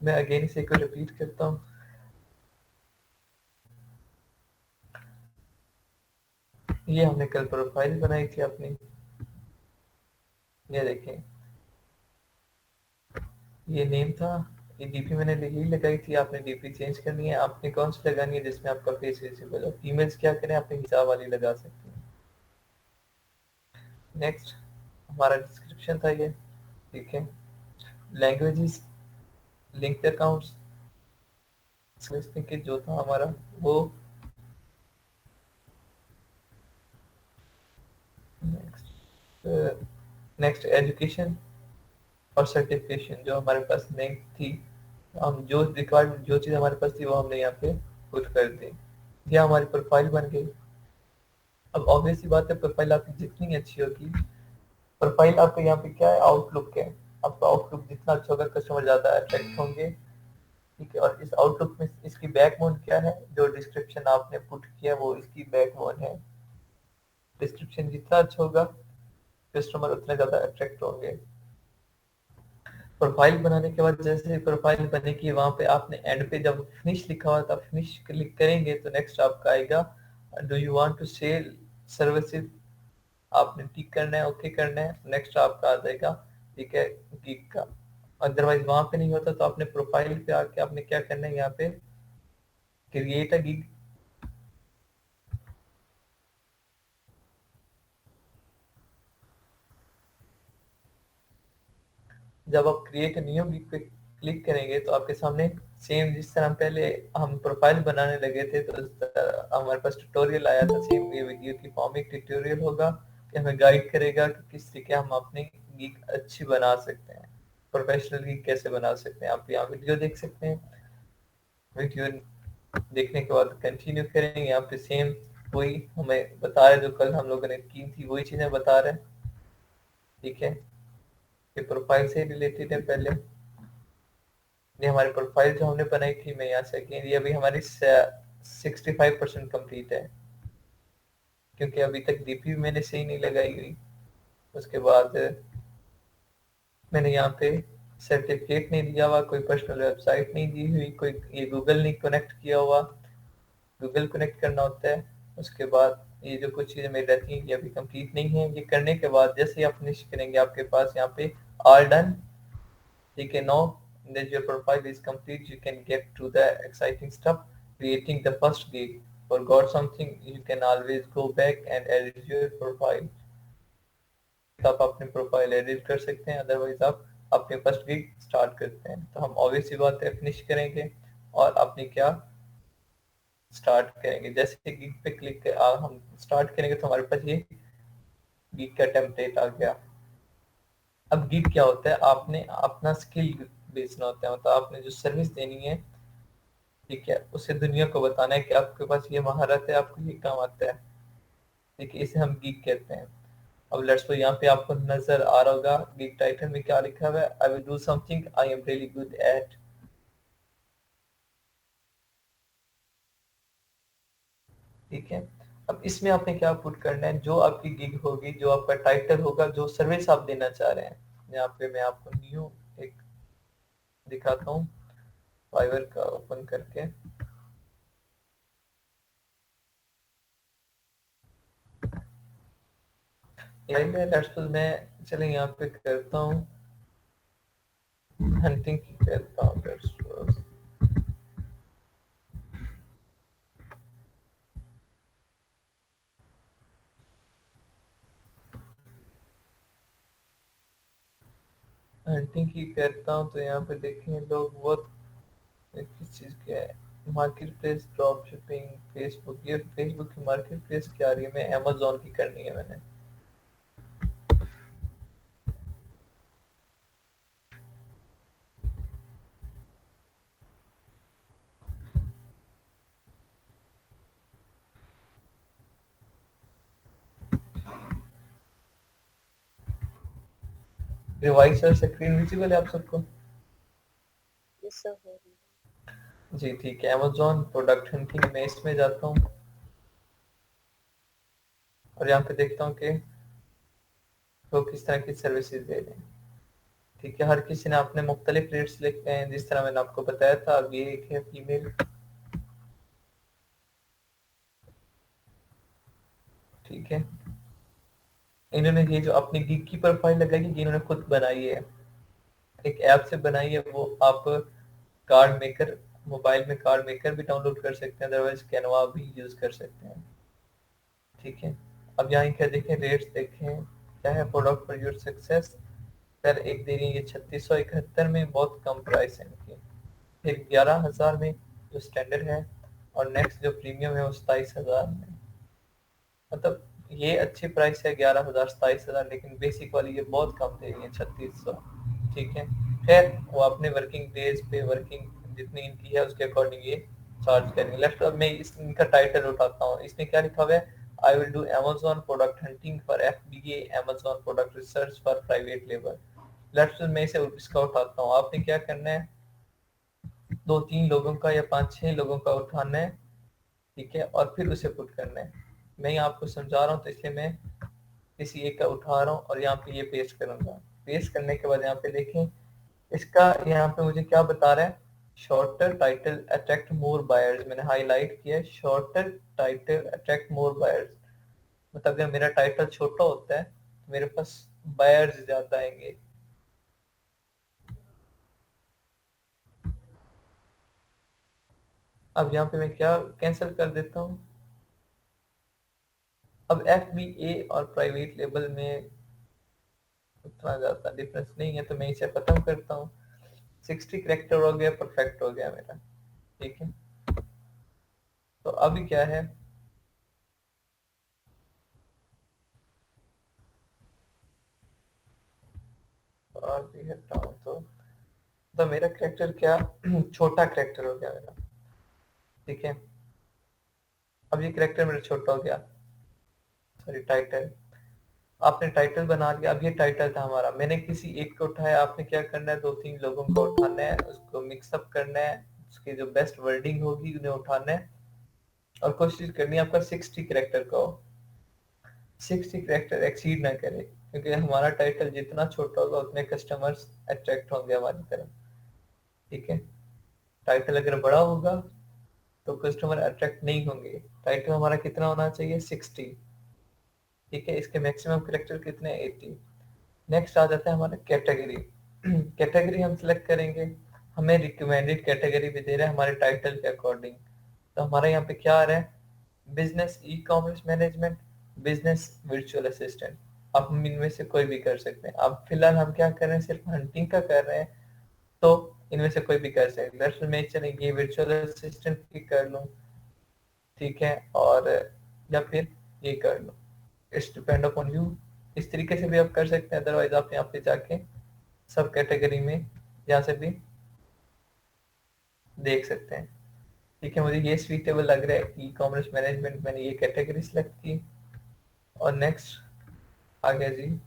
मैं अगेन इसे को रिपीट करता हूँ। ये हमने कल प्रोफाइल बनाई थी अपनी, ये देखें, ये नेम था, ये डीपी मैंने यही लगाई थी। आपने डीपी चेंज करनी है, आपने कौन सी लगानी है जिसमें आपका फेस विजिबल हो। फीमेल्स क्या करें, अपने हिसाब वाली लगा सकते हैं। नेक्स्ट हमारा डिस्क्रिप्शन था ये, ठीक है। लैंग्वेजेस, लिंक्ड अकाउंट्स, लिस्टिंग के जो था हमारा वो। नेक्स्ट, नेक्स्ट एजुकेशन और सर्टिफिकेशन जो हमारे पास नहीं थी, हम जो रिक्वायर्ड जो चीज़ हमारे पास थी वो हमने यहाँ पे पुट कर दी। यह हमारी प्रोफाइल बन गई। अब ऑब्वियस सी बात है, प्रोफाइल आपकी जितनी अच्छी होगी, प्रोफाइल आपका यहाँ पे क्या है, आउटलुक है। आपका आउटलुक जितना अच्छा होगा, कस्टमर ज़्यादा अट्रैक्ट होंगे, ठीक है। और इस आउटलुक में इसकी बैकबोन क्या है, जो डिस्क्रिप्शन आपने पुट किया वो इसकी बैकबोन है। डिस्क्रिप्शन जितना अच्छा होगा, कस्टमर उतने ज़्यादा अट्रैक्ट होंगे। प्रोफाइल बनाने के बाद जैसे प्रोफाइल बनेगी, वहां पे आपने एंड पे जब फिनिश लिखा हुआ था, फिनिश क्लिक करेंगे तो नेक्स्ट आपका आएगा, do you want to sell services. आपने टिक करना है, ओके करना है, नेक्स्ट आपका आ जाएगा, ठीक है, गिग का। अदरवाइज वहां पे नहीं होता तो आपने प्रोफाइल पे आके आपने क्या करना है, यहाँ पे क्रिएट अ गिग। जब आप क्रिएट न्यू गिग पे क्लिक करेंगे तो आपके सामने सेम जिस तरह पहले हम प्रोफाइल बनाने लगे थे, तो उस तरह हमारे पास ट्यूटोरियल आया था। सेम ये वीडियो की फॉर्म एक ट्यूटोरियल होगा कि हमें गाइड करेगा कि किस तरीके हम अपनी गिग अच्छी बना सकते हैं, प्रोफेशनल गिग कैसे बना सकते हैं। आप यहाँ वीडियो देख सकते हैं। वीडियो देखने के बाद कंटिन्यू करेंगे, यहाँ पे सेम वही हमें बता रहे जो कल हम लोगों ने की थी, वही चीजें बता रहे हैं, ठीक है। ये प्रोफाइल से रिलेटेड है। पहले ये हमारी प्रोफाइल जो हमने बनाई थी, मैं यहाँ से अगेन, ये अभी हमारी 65% कंप्लीट है, क्योंकि अभी तक डीपी मैंने सही नहीं लगाई हुई। उसके बाद मैंने यहाँ पे सर्टिफिकेट नहीं दिया हुआ, कोई पर्सनल वेबसाइट नहीं दी हुई, कोई ये गूगल नहीं कनेक्ट किया हुआ। गूगल कनेक्ट करना होता है। उसके बाद ये जो कुछ चीज़ें मेरी रहती हैं, ये अभी कंप्लीट नहीं है। ये करने के बाद जैसे ही आप फिनिश करेंगे, आपके पास यहाँ पे ऑल डन, ठीक है। No, that your profile is complete, you can get to the exciting stuff, creating the first gig. Forgot something, you can always go back and edit your profile. तो आप अपनी profile edit कर सकते हैं, otherwise आप अपने first gig start करते हैं। तो हम ऑब्वियस सी बात है फिनिश करेंगे और अपनी क्या स्टार्ट करेंगे। जैसे गिग पे क्लिक कर हम स्टार्ट करेंगे तो हमारे पास ये गिग का टेम्पलेट आ गया। अब गिग क्या होता है, आपने अपना स्किल बेचना होता है, मतलब आपने जो सर्विस देनी है, ठीक है, उसे दुनिया को बताना है कि आपके पास ये महारत है, आपको ये काम आता है, ठीक है। इसे हम गिग कहते हैं। अब लेट्स सो यहाँ पे आपको नजर आ रहा होगा गिग टाइटल में क्या लिखा हुआ है, I will do something I am really good at, ठीक है। अब इसमें आपने क्या पुट करना है, जो आपकी गिग होगी, जो आपका टाइटल होगा, जो सर्विस आप देना चाह रहे हैं। यहाँ पे मैं आपको न्यू एक दिखाता हूँ, फाइवर का ओपन करके। लेट्स सो मैं, चलें यहाँ पे करता हूँ हंटिंग की करता हूँ। हंटिंग की करता हूँ तो यहाँ पे देखें लोग बहुत, किस चीज़ की है, market place, drop shipping, Facebook. ये फेसबुक की मार्केट प्लेस क्या आ रही है, मैं अमेजोन की करनी है मैंने। डिवाइस और स्क्रीन विजिबल है आप सबको? यस सर, हो रही जी ठीक है। अमेजोन प्रोडक्ट हंटिंग में इसमें जाता हूँ और यहाँ पे देखता हूँ कि वो किस तरह की सर्विसेज दे रहे हैं, ठीक है, हर किसी ने अपने मुख्तलिफ रेट्स लिखे हैं, जिस तरह मैंने आपको बताया था। अब ये एक है फीमेल, ठीक है, इन्होंने ये जो अपनी गिग की प्रोफाइल लगाई है, ये इन्होंने खुद बनाई है, एक ऐप से बनाई है। वो आप कार्ड मेकर, मोबाइल में कार्ड मेकर भी डाउनलोड कर सकते हैं, अदरवाइज कैनवा भी यूज कर सकते हैं, ठीक है। अब यहाँ क्या देखें, रेट्स देखें क्या है, प्रोडक्ट फॉर योर सक्सेस। पहले एक दे रही है 3671 में, बहुत कम प्राइस है इनकी। फिर 11,000 में जो स्टैंडर्ड है, और नेक्स्ट जो प्रीमियम है वो 27,000 में। मतलब ये अच्छी प्राइस है 11,000 27,000, लेकिन बेसिक वाली ये बहुत कम दे रही है 3600, ठीक है। खैर वो अपने वर्किंग डेज पे, वर्किंग जितनी इनकी है उसके अकॉर्डिंग ये चार्ज करेंगे। लेफ्ट अब मैं इनका टाइटल उठाता हूँ, इसमें क्या लिखा हुआ है, I will do Amazon product hunting for FBA, Amazon product research for private labour. Left मैं इसे इसका उठाता हूँ, आपने क्या करना है, 2-3 लोगों का या 5-6 लोगों का उठाना है, ठीक है, और फिर उसे पुट करना है। मैं यहाँ आपको समझा रहा हूँ तो इसलिए मैं किसी एक का उठा रहा हूँ और यहाँ पे ये पेस्ट करूंगा। पेस्ट करने के बाद यहाँ पे देखें, इसका यहाँ पे मुझे क्या बता रहा है, shorter title attract more buyers. मैंने हाईलाइट किया है, shorter title attract more buyers. मतलब अगर मेरा टाइटल छोटा होता है तो मेरे पास बायर्स ज्यादा आएंगे। अब यहाँ पे मैं क्या कैंसिल कर देता हूँ। अब FBA और प्राइवेट लेवल में उतना ज्यादा डिफरेंस नहीं है, तो मैं इसे खत्म करता हूँ। 60 करेक्टर हो गया, परफेक्ट हो गया मेरा, ठीक है। तो अभी क्या है, और भी हटाऊं तो मेरा करेक्टर क्या छोटा करेक्टर हो गया मेरा, ठीक है। अब ये करेक्टर मेरा छोटा हो गया, सॉरी टाइटल। आपने टाइटल बना लिया, अब ये टाइटल था हमारा, मैंने किसी एक को उठाया, आपने क्या करना है, 2-3 लोगों को उठाना है, उसको मिक्सअप करना है, उसकी जो बेस्ट वर्डिंग होगी उन्हें उठाना है, और कोशिश करनी है आपका 60 करेक्टर का हो, 60 करेक्टर एक्सीड ना करे, क्योंकि हमारा टाइटल जितना छोटा होगा उतने कस्टमर्स अट्रैक्ट होंगे हमारी तरफ, ठीक है। टाइटल अगर बड़ा होगा तो कस्टमर अट्रैक्ट नहीं होंगे। टाइटल हमारा कितना होना चाहिए, 60, ठीक है। इसके मैक्सिमम करेक्टर कितने, 80। नेक्स्ट आ जाता है हमारा कैटेगरी। कैटेगरी हम सिलेक्ट करेंगे, हमें रिकमेंडेड कैटेगरी भी दे रहा है हमारे टाइटल के अकॉर्डिंग। तो हमारा यहाँ पे क्या आ रहा है, business e commerce management, business virtual assistant. अब हम इनमें से कोई भी कर सकते हैं। अब फिलहाल हम क्या कर रहे हैं, सिर्फ हंटिंग का कर रहे हैं, तो इनमें से कोई भी कर सकते हैं। दरअसल मैं चले ये वर्चुअल असिस्टेंट भी कर लूँ, ठीक है, और या फिर ये कर लो, इट्स डिपेंड अपॉन यू। इस तरीके से भी आप कर सकते हैं, अदरवाइज आप यहाँ पे जाके सब कैटेगरी में यहाँ से भी देख सकते हैं, ठीक है। मुझे ये स्वीटेबल लग रहा है, ई कॉमर्स मैनेजमेंट, मैंने ये कैटेगरी सेलेक्ट की। और नेक्स्ट आ गया जी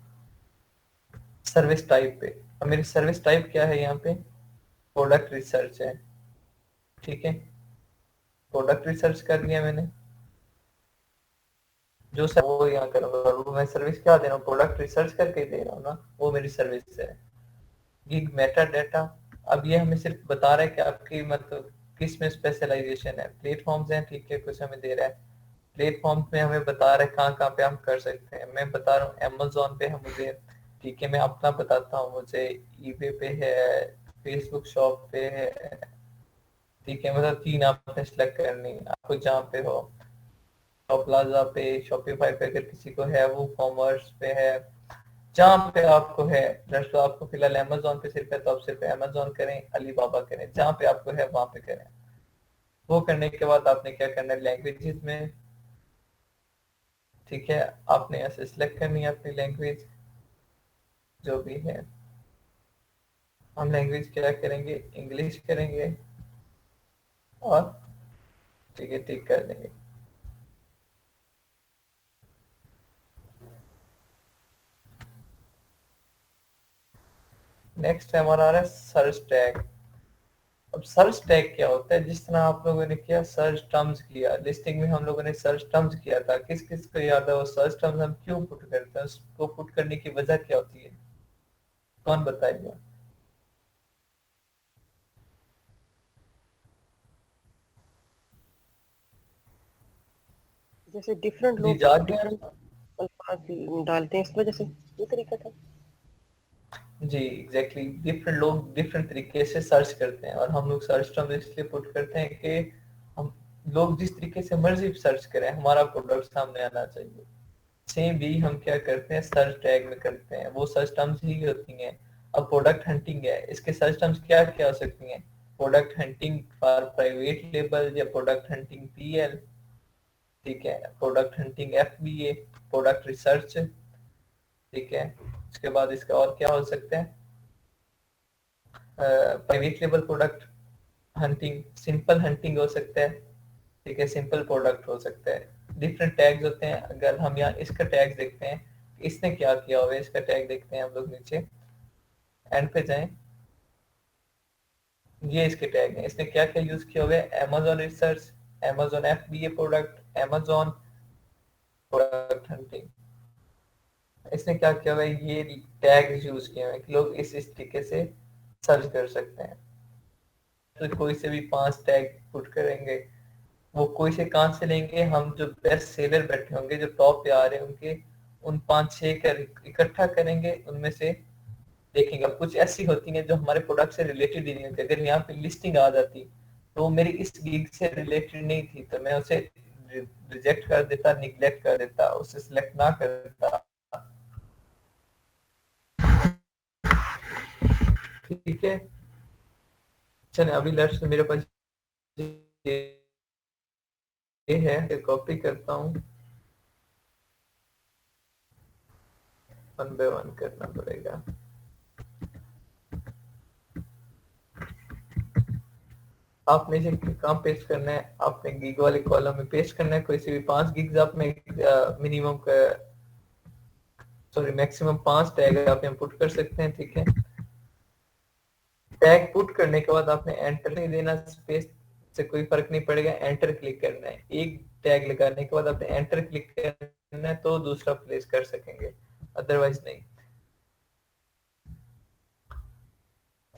सर्विस टाइप पे। अब मेरी सर्विस टाइप क्या है, यहाँ पे प्रोडक्ट रिसर्च है, ठीक है। प्रोडक्ट रिसर्च कर लिया मैंने, जो सर वो यहाँ करूँगा, वो मैं सर्विस क्या दे रहा हूँ, प्रोडक्ट रिसर्च करके दे रहा हूँ ना, वो मेरी सर्विस है। गिग मेटा डाटा, अब ये हमें सिर्फ बता रहा है कि आपकी मतलब किस में स्पेशलाइजेशन है। प्लेटफॉर्म्स हैं, ठीक है, कुछ हमें दे रहा है। प्लेटफॉर्म्स में हमें बता रहा है कहाँ कहाँ पे हम कर सकते हैं। मैं बता रहा हूँ अमेजोन पे हम मुझे, ठीक है, मैं अपना बताता हूँ, मुझे ईबे पे है, फेसबुक शॉप पे है, ठीक है। मतलब 3 आपने सेलेक्ट करनी है, आपको जहाँ पे हो। प्लाजा पे, शॉपिफाई पे अगर किसी को है, वो कॉमर्स पे है, जहाँ पे आपको है। जैसे तो आपको फिलहाल अमेजोन पे सिर्फ है, तो आप सिर्फ अमेजोन करें, अलीबाबा करें, जहाँ पे आपको है वहां पे करें। वो करने के बाद आपने क्या करना है, लैंग्वेजेस में, ठीक है, आपने ऐसे सिलेक्ट करनी है अपनी लैंग्वेज जो भी है। हम लैंग्वेज क्या करेंगे, इंग्लिश करेंगे, और ठीक है टिक कर देंगे। नेक्स्ट हमारा आ रहा है सर्च टैग। अब सर्च टैग क्या होता है, जिस तरह आप लोगों ने किया सर्च टर्म्स किया, लिस्टिंग में हम लोगों ने सर्च टर्म्स किया था, किस किस को याद है वो सर्च टर्म्स हम क्यों पुट करते हैं, उसको पुट करने की वजह क्या होती है, कौन बताएगा। जैसे डिफरेंट जी लोग जाग गया। डिफरेंट अल्फाज डालते हैं, इस वजह से ये तरीका था। जी एग्जैक्टली, डिफरेंट लोग डिफरेंट तरीके से सर्च करते हैं, और हम लोग सर्च टर्म इसलिए पुट करते हैं कि हम लोग जिस तरीके से मर्जी सर्च करें, हमारा प्रोडक्ट सामने आना चाहिए। सेम भी हम क्या करते हैं, सर्च टैग में करते हैं, वो सर्च टर्म्स ही होती हैं। अब प्रोडक्ट हंटिंग है, इसके सर्च टर्म्स क्या क्या हो सकती हैं? Product hunting for private label, या प्रोडक्ट हंटिंग पीएल, ठीक है, product hunting FBA, product research, ठीक है। उसके बाद इसका और क्या हो सकता है? Private label product hunting, simple hunting हो सकता है, ठीक है, सिंपल प्रोडक्ट हो सकता है। डिफरेंट टैग्स होते हैं। अगर हम यहाँ इसका टैग देखते हैं, इसने क्या किया हुआ है, इसका टैग देखते हैं हम लोग, नीचे एंड पे जाएं। ये इसके टैग हैं, इसने क्या क्या यूज किया हुआ है? Amazon research, Amazon FBA product, Amazon product hunting. इसने क्या किया हुआ है? ये टैग यूज किए हुए हैं कि लोग इस तरीके से सर्च कर सकते हैं। तो कोई से भी 5 टैग पुट करेंगे, वो कोई से कहाँ से लेंगे? हम जो बेस्ट सेलर बैठे होंगे, जो टॉप पे आ रहे होंगे, उन 5-6 कर इकट्ठा करेंगे, उनमें से देखेंगे। अब कुछ ऐसी होती हैं जो हमारे प्रोडक्ट से रिलेटेड ही नहीं होती। अगर यहाँ पे लिस्टिंग आ जाती तो मेरी इस गिग से रिलेटेड नहीं थी, तो मैं उसे रिजेक्ट कर देता, निग्लेक्ट कर देता, उसे सिलेक्ट ना करता, ठीक है। चलिए अभी लेट्स, मेरे पास ये है, कॉपी करता हूँ, वन बाय वन करना पड़ेगा। आपने इसे कहाँ पेस्ट करना है? आपने गिग वाले कॉलम में पेस्ट करना है। कोई से भी 5 गिग्स आप में मिनिमम का, सॉरी मैक्सिमम 5 टैग आप यहाँ पुट कर सकते हैं, ठीक है। टैग पुट करने के बाद आपने एंटर नहीं देना, स्पेस से कोई फर्क नहीं पड़ेगा, एंटर क्लिक करना है। एक टैग लगाने के बाद आपने एंटर क्लिक करना है, तो दूसरा प्लेस कर सकेंगे, अदरवाइज नहीं।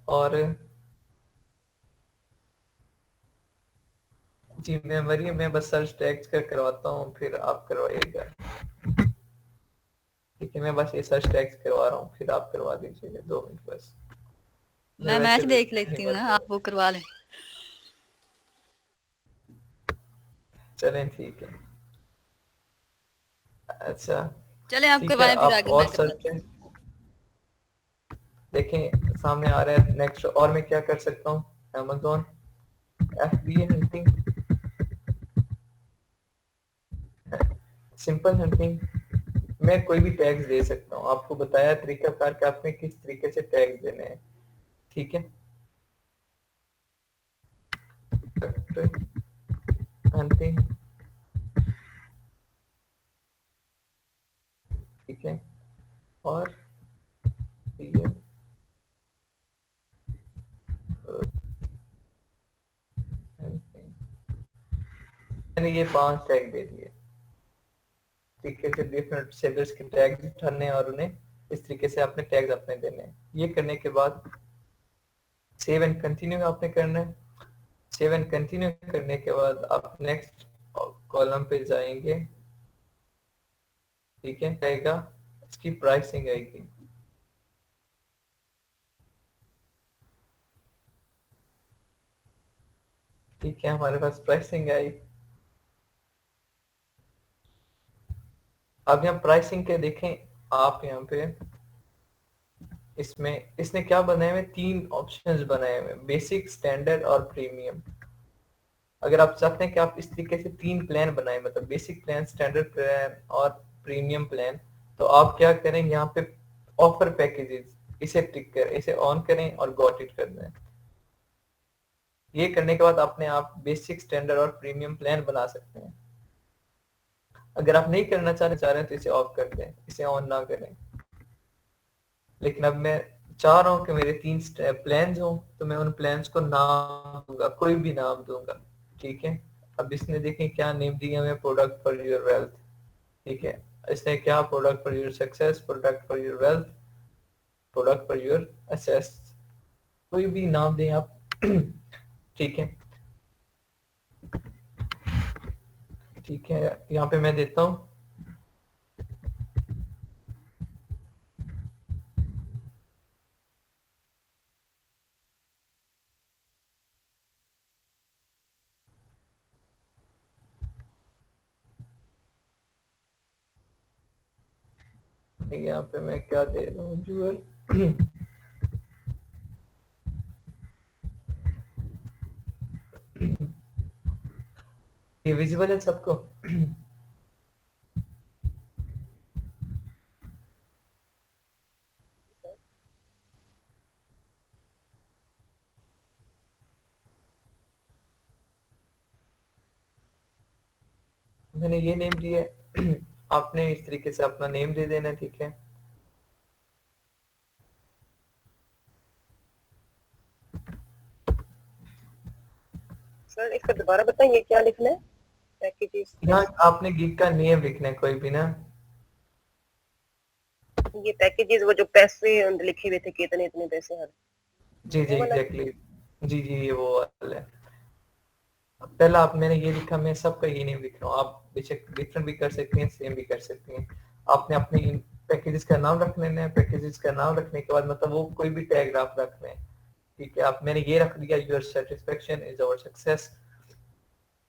और जी मैं बस सर्च टैग्स का करवाता हूँ, फिर आप करवाइएगा, ठीक है। मैं बस ये सर्च टैग्स करवा रहा हूँ, फिर आप करवा दीजिएगा, 2 मिनट बस। मैं मैं वैसे मैच भी देख लेती हूँ हिम्मत ना, कर, आप वो करवा लें। चलें ठीक है। अच्छा, चले आप ठीक है, करवाएं, फिर आप आगे और मैं सर्च करवाती हूँ। देखें, सामने आ रहा है नेक्स्ट। और मैं क्या कर सकता हूँ? Amazon FBA hunting, simple hunting, मैं कोई भी टैग्स दे सकता हूँ। आपको बताया तरीका कार कि आपने किस तरीके से टैग्स देने हैं, ठीक है। हंटिंग, ठीक है, और ये मैंने ये 5 टैग दे दिए, ठीक है। फिर डिफरेंट सेलर्स के टैग्स उठाने और उन्हें इस तरीके से अपने टैग्स अपने देने हैं। ये करने के बाद सेव एंड कंटिन्यू आपने करना है। सेव एंड कंटिन्यू करने के बाद आप नेक्स्ट कॉलम पे जाएंगे, ठीक है, आएगा, इसकी प्राइसिंग आएगी, ठीक है। हमारे पास प्राइसिंग आई। अब यहाँ प्राइसिंग के देखें आप, यहाँ पे इसमें इसने क्या बनाए हुए? 3 ऑप्शंस बनाए हुए, बेसिक, स्टैंडर्ड और प्रीमियम। अगर आप चाहते हैं कि आप इस तरीके से 3 प्लान बनाए, मतलब बेसिक प्लान, स्टैंडर्ड प्लान और प्रीमियम प्लान, तो आप क्या करें, यहाँ पे ऑफर पैकेजेस, इसे टिक करें, इसे ऑन करें और गॉट इट कर दें। ये करने के बाद अपने आप बेसिक, स्टैंडर्ड और प्रीमियम प्लान बना सकते हैं। अगर आप नहीं करना चाह रहे हैं तो इसे ऑफ कर दें, इसे ऑन ना करें। लेकिन अब मैं चाह रहा हूँ कि मेरे 3 प्लान्स हों, तो मैं उन प्लान्स को नाम दूंगा, कोई भी नाम दूंगा, ठीक है। अब इसने देखें क्या नेम दिया है, प्रोडक्ट फॉर योर वेल्थ, ठीक है। इसने क्या, product for your success, product for your wealth, product for your assess, कोई भी नाम दें आप ठीक है। ठीक है, यहाँ पे मैं देता हूँ यहाँ पे मैं क्या दे रहा हूँ जूअल। ये विजिबल है सबको? मैंने ये नेम दिया है, आपने इस तरीके से अपना नेम दे देना, ठीक है। सर इसका दोबारा बताइए क्या लिखना है? पैकेजेस यहाँ आपने गिग का नेम लिखना है कोई भी ना। ये पैकेजेस वो जो पैसे लिखे हुए थे कितने इतने पैसे हर जी जी वो वाला। एग्जैक्टली। जी जी ये वो वाला है। पहला आप मैंने ये लिखा, मैं सबका ये नेम लिख रहा हूँ, आप बेशक डिफरेंट भी कर सकते हैं, सेम भी कर सकते हैं। आपने अपने पैकेजेस का नाम रख लेना है। पैकेजेस का नाम रखने के बाद मतलब वो कोई भी टैग आप रख लें, ठीक है। आप मैंने ये रख दिया, your satisfaction is our success.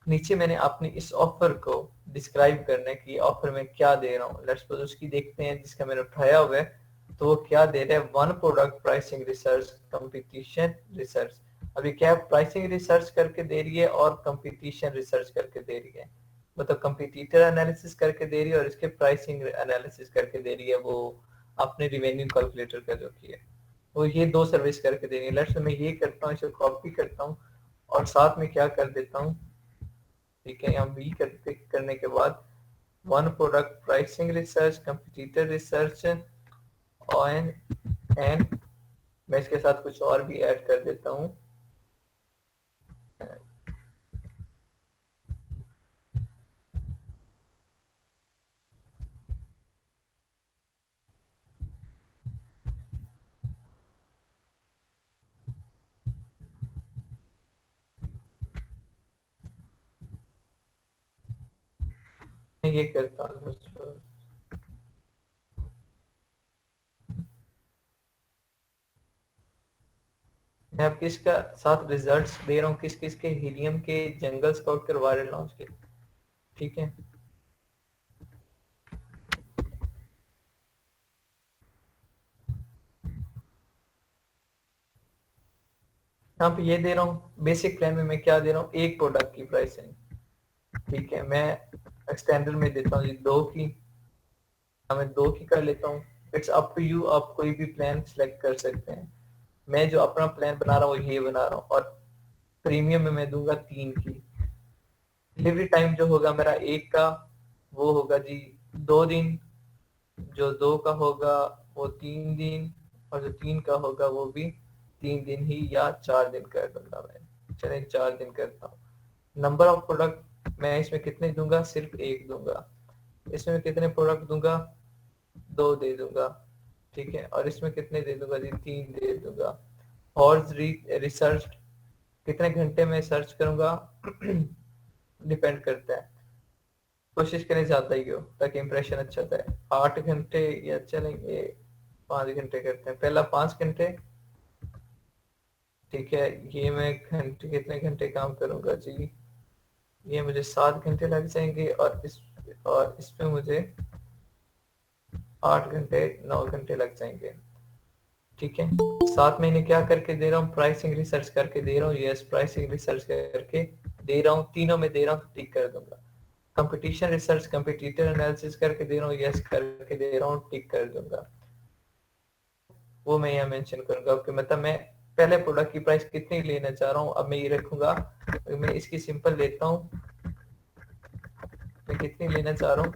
नीचे मैंने अपने इस ऑफर को डिस्क्राइब करना है कि ऑफर में क्या दे रहा हूँ। लेट्स सपोज उसकी देखते हैं जिसका मैंने उठाया हुआ है, तो वो क्या दे रहा है, one product pricing research competition research. अभी क्या प्राइसिंग रिसर्च करके दे रही है और कंपटीशन रिसर्च करके दे रही है, मतलब कंपटीटर एनालिसिस करके दे रही है और इसके प्राइसिंग एनालिसिस करके दे रही है, वो अपने रिवेन्यू कैलकुलेटर का जो की है वो ये दो सर्विस करके दे रही है। लेट्स मैं ये करता हूँ, इसे कॉपी करता हूँ और साथ में क्या कर देता हूँ, ठीक है। यहाँ बी करने के बाद one product pricing research competitor research और एंड मैं इसके साथ कुछ और भी ऐड कर देता हूँ। मैं ये करता हूँ, मैं अब किसका साथ रिजल्ट्स दे रहा हूँ, किस किस के, हीलियम के, जंगल स्काउट के, वायरल लॉन्च के, ठीक है। यहाँ पे ये दे रहा हूँ बेसिक प्लान में मैं क्या दे रहा हूँ, एक प्रोडक्ट की प्राइसिंग, ठीक है। मैं एक्सटेंडर में देता हूँ जी दो की, मैं दो की कर लेता हूँ। इट्स अप टू यू, आप कोई भी प्लान सिलेक्ट कर सकते हैं। मैं जो अपना प्लान बना रहा हूँ ये बना रहा हूँ और प्रीमियम में मैं दूंगा 3 की। डिलीवरी टाइम जो होगा मेरा एक का वो होगा जी 2 दिन, जो 2 का होगा वो 3 दिन, और जो 3 का होगा वो भी 3 दिन ही या 4 दिन कर दूंगा मैं। चले 4 दिन करता हूँ। नंबर ऑफ प्रोडक्ट मैं इसमें कितने दूंगा, सिर्फ एक दूंगा। इसमें कितने प्रोडक्ट दूंगा, 2 दे दूंगा, ठीक है। और इसमें कितने दे दूंगा जी, 3 दे दूंगा। और रिसर्च कितने घंटे में सर्च करूंगा डिपेंड करता है, कोशिश करें ज्यादा ही हो ताकि इंप्रेशन अच्छा जाए। 8 घंटे या चलेंगे 5 घंटे करते हैं, पहला 5 घंटे, ठीक है। ये मैं घंटे कितने घंटे काम करूंगा जी, ये मुझे 7 घंटे लग जाएंगे और इसमें मुझे 8 घंटे 9 घंटे लग जाएंगे, ठीक है। 7 महीने क्या करके दे रहा हूँ, प्राइसिंग रिसर्च करके दे रहा हूँ, यस प्राइसिंग रिसर्च करके दे रहा हूँ, तीनों में दे रहा हूँ तो टिक कर दूंगा। कंपटीशन रिसर्च कंपटीटर एनालिसिस करके दे रहा हूँ, यस करके दे रहा हूँ, टिक कर दूंगा। वो मैं यहाँ मेंशन करूंगा कि मतलब मैं पहले प्रोडक्ट की प्राइस कितनी लेना चाह रहा हूँ। अब मैं ये रखूंगा, मैं इसकी सिंपल लेता हूँ, मैं कितनी लेना चाह रहा हूँ,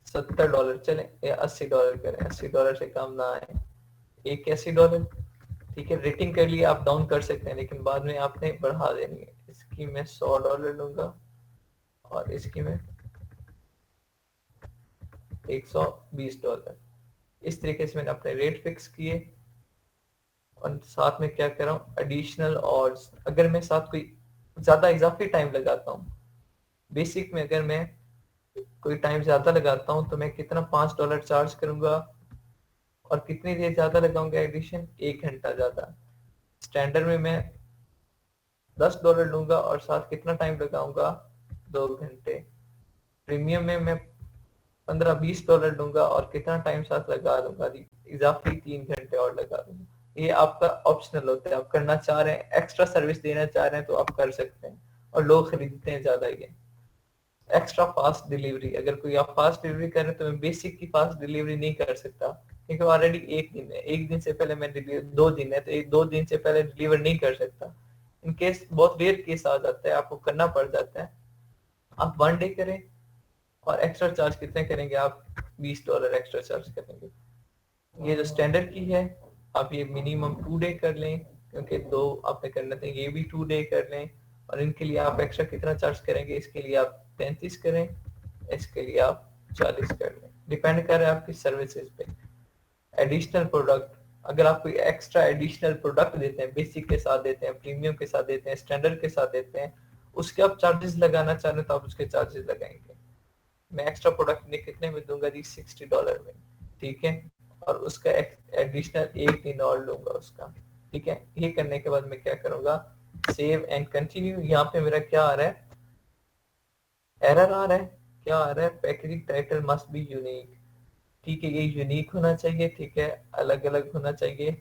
$70 चले या $80 करें, $80 से कम ना आए, $81, ठीक है। रेटिंग के लिए आप डाउन कर सकते हैं लेकिन बाद में आपने बढ़ा देनी है। इसकी मैं $100 लूंगा और इसकी मैं $120। इस तरीके से मैंने अपने रेट फिक्स किए और साथ में क्या कर रहा हूँ एडिशनल, और अगर मैं साथ कोई ज्यादा इजाफी टाइम लगाता हूँ बेसिक में अगर मैं कोई टाइम ज्यादा लगाता हूँ तो मैं कितना $5 चार्ज करूंगा, और कितनी देर ज्यादा लगाऊंगा एडिशन, 1 घंटा ज्यादा। स्टैंडर्ड में मैं $10 लूंगा और साथ कितना टाइम लगाऊंगा, 2 घंटे। प्रीमियम में मैं $15-20 लूंगा और कितना टाइम साथ लगा दूंगा, इजाफी 3 घंटे और लगा दूंगा। ये आपका ऑप्शनल होता है, आप करना चाह रहे हैं, एक्स्ट्रा सर्विस देना चाह रहे हैं तो आप कर सकते हैं, और लोग खरीदते हैं ज्यादा ये। एक्स्ट्रा फास्ट डिलीवरी, अगर कोई आप फास्ट डिलीवरी कर रहे हैं तो मैं बेसिक की फास्ट डिलीवरी नहीं कर सकता, क्योंकि ऑलरेडी 1 दिन है, 1 दिन से पहले मैं 2 दिन है तो 2 दिन से पहले डिलीवर नहीं कर सकता। इन केस बहुत रेयर केस आ जाता है, आपको करना पड़ जाता है। आप 1 डे करें, और एक्स्ट्रा चार्ज कितने करेंगे आप, $20 एक्स्ट्रा चार्ज करेंगे। ये जो स्टैंडर्ड की है, आप ये मिनिमम 2 डे कर लें, क्योंकि 2 आपने करना था, ये भी 2 डे कर लें। और इनके लिए आप एक्स्ट्रा कितना चार्ज करेंगे, इसके लिए आप 33 करें, इसके लिए आप 40 कर लें, डिपेंड कर रहा है आपकी सर्विसेज पे। एडिशनल प्रोडक्ट, अगर आप कोई एक्स्ट्रा एडिशनल प्रोडक्ट देते हैं, बेसिक के साथ देते हैं, प्रीमियम के साथ देते हैं, स्टैंडर्ड के साथ देते हैं, उसके आप चार्जेस लगाना चाह रहे हैं तो आप उसके चार्जेस लगाएंगे। मैं एक्स्ट्रा प्रोडक्ट में कितने में दूंगा जी, $60 में, ठीक है। और उसका एडिशनल 1 दिन और लूंगा उसका, ठीक है। ये करने के बाद मैं क्या करूंगा, सेव एंड कंटिन्यू। यहाँ पे मेरा क्या आ रहा है, एरर आ रहा है, क्या आ रहा है, packaging title must be unique, ठीक है, ये यूनिक होना चाहिए, ठीक है, अलग अलग होना चाहिए।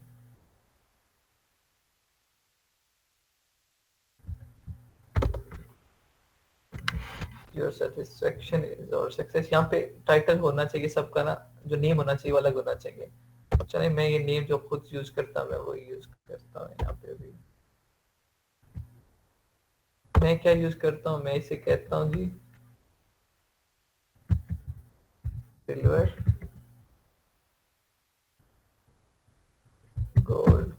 योर सेटिस्फेक्शन इज और सक्सेस, यहाँ पे टाइटल होना चाहिए सबका ना, जो नेम होना चाहिए वो अलग होना चाहिए। चले, मैं ये नेम जो खुद यूज करता मैं वो यूज करता हूँ यहाँ पे भी। मैं क्या यूज करता हूँ, मैं इसे कहता हूँ जी सिल्वर, गोल्ड,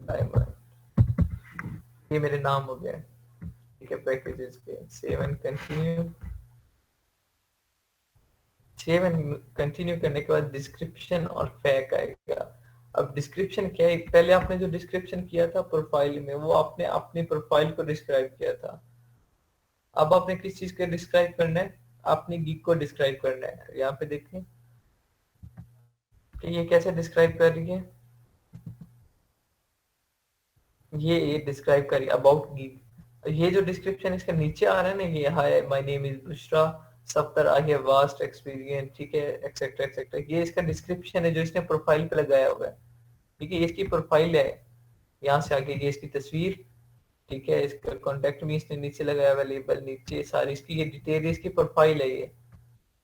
डायमंड, ये मेरे नाम हो गए, ठीक है, पैकेजेस के। Save and continue. Save and continue करने के बाद डिस्क्रिप्शन और फैक आएगा। अब डिस्क्रिप्शन क्या है, पहले आपने जो डिस्क्रिप्शन किया था प्रोफाइल में, वो आपने अपनी प्रोफाइल को डिस्क्राइब किया था। अब आपने किस चीज को डिस्क्राइब करना है, अपनी गीक को डिस्क्राइब करना है। यहाँ पे देखें कि ये कैसे डिस्क्राइब कर रही है, ये डिस्क्राइब करिए अबाउट गीक। ये जो डिस्क्रिप्शन इसके नीचे आ रहा है ना, ये hi my name is Bushra Safdar, I have vast experience, ठीक है, एक्सेट्रा एक्सेट्रा, ये इसका डिस्क्रिप्शन है जो इसने प्रोफाइल पे लगाया हुआ है, ठीक है, ये इसकी प्रोफाइल है। यहाँ से आगे ये इसकी तस्वीर, ठीक है, इसका कॉन्टेक्ट भी इसने नीचे लगाया हुआ, लेबल नीचे सारी इसकी ये डिटेल, इसकी प्रोफाइल है ये,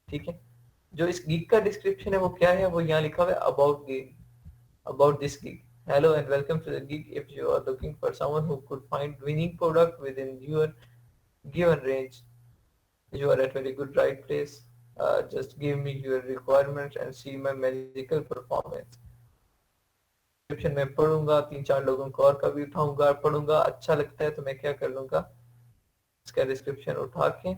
ठीक है। जो इस गीक का डिस्क्रिप्शन है वो क्या है, वो यहाँ लिखा हुआ है about geek, about this gig. Hello and welcome to the gig. If you are looking for someone who could find winning product within your given range, you are at very good right place. Just give me your requirements and see my magical performance. Description में पढ़ूंगा, 3-4 लोगों को और का भी उठाऊंगा, पढ़ूंगा, अच्छा लगता है तो मैं क्या कर लूंगा, इसका डिस्क्रिप्शन उठा के